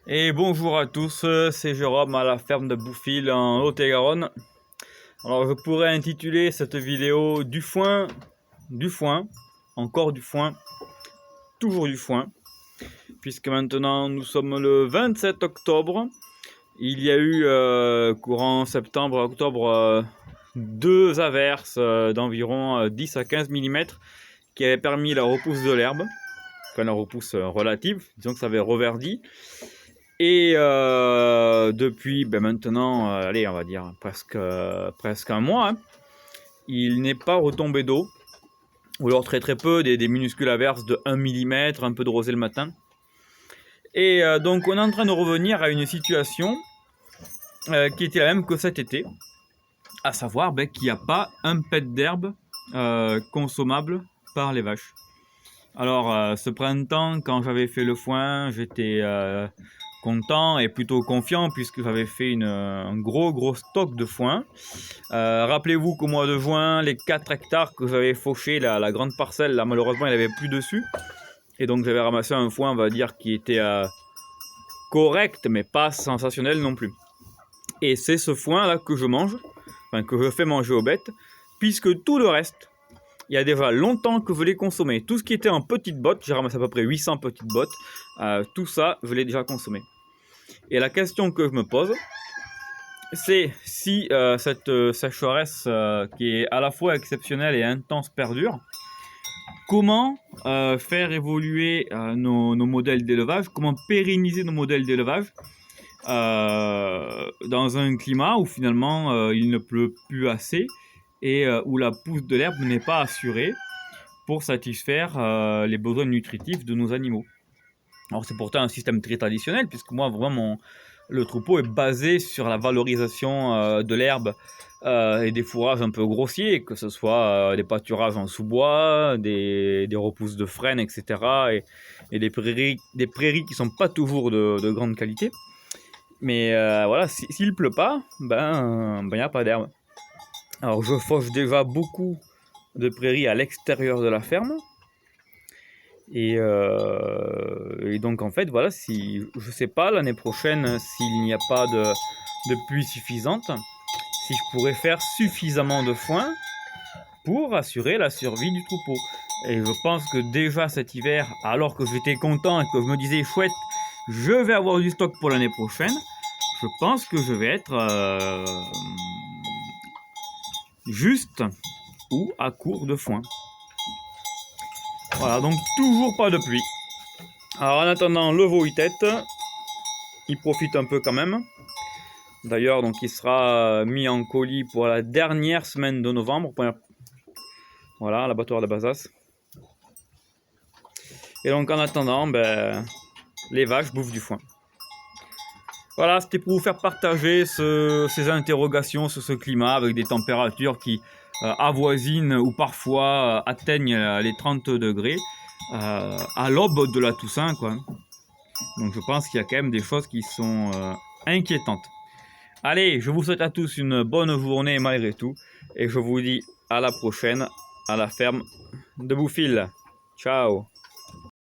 Et bonjour à tous, c'est Jérôme à la ferme de Boufil en Haute-et-Garonne. Alors je pourrais intituler cette vidéo du foin, encore du foin, toujours du foin, puisque maintenant nous sommes le 27 octobre. Il y a eu courant septembre-octobre deux averses d'environ 10 à 15 mm qui avaient permis la repousse de l'herbe, enfin la repousse relative, disons que ça avait reverdi. Et depuis maintenant, allez, on va dire presque un mois, hein, il n'est pas retombé d'eau, ou alors très peu, des minuscules averses de 1 mm, un peu de rosée le matin. Et donc on est en train de revenir à une situation qui était la même que cet été, à savoir qu'il n'y a pas un pet d'herbe consommable par les vaches. Alors ce printemps, quand j'avais fait le foin, j'étais content et plutôt confiant puisque j'avais fait un gros stock de foin. Rappelez-vous qu'au mois de juin, les 4 hectares que j'avais fauché, la grande parcelle, là malheureusement il n'y avait plus dessus. Et donc j'avais ramassé un foin, on va dire, qui était correct mais pas sensationnel non plus. Et c'est ce foin là que je mange, enfin que je fais manger aux bêtes, puisque tout le reste, il y a déjà longtemps que je l'ai consommé. Tout ce qui était en petites bottes, j'ai ramassé à peu près 800 petites bottes, tout ça, je l'ai déjà consommé. Et la question que je me pose, c'est si cette sécheresse qui est à la fois exceptionnelle et intense perdure, comment faire évoluer nos modèles d'élevage, comment pérenniser nos modèles d'élevage dans un climat où finalement il ne pleut plus assez et où la pousse de l'herbe n'est pas assurée pour satisfaire les besoins nutritifs de nos animaux. Alors c'est pourtant un système très traditionnel, puisque moi vraiment le troupeau est basé sur la valorisation de l'herbe et des fourrages un peu grossiers, que ce soit des pâturages en sous-bois, des repousses de frênes, etc. Et des prairies qui ne sont pas toujours de grande qualité. Mais voilà, s'il ne pleut pas, ben y a pas d'herbe. Alors je fauche déjà beaucoup de prairies à l'extérieur de la ferme. Et donc en fait voilà, si je sais pas l'année prochaine, s'il n'y a pas de pluie suffisante, si je pourrais faire suffisamment de foin pour assurer la survie du troupeau. Et je pense que déjà cet hiver, alors que j'étais content et que je me disais chouette, je vais avoir du stock pour l'année prochaine, je pense que je vais être juste ou à court de foin. Voilà, donc toujours pas de pluie. Alors en attendant, le veau il tête, il profite un peu quand même. D'ailleurs, donc il sera mis en colis pour la dernière semaine de novembre. Voilà, l'abattoir de Bazas. Et donc en attendant, les vaches bouffent du foin. Voilà, c'était pour vous faire partager ces interrogations sur ce climat avec des températures qui avoisinent ou parfois atteignent les 30 degrés à l'aube de la Toussaint, quoi. Donc je pense qu'il y a quand même des choses qui sont inquiétantes. Allez, je vous souhaite à tous une bonne journée malgré tout. Et je vous dis à la prochaine à la ferme de Boufil. Ciao.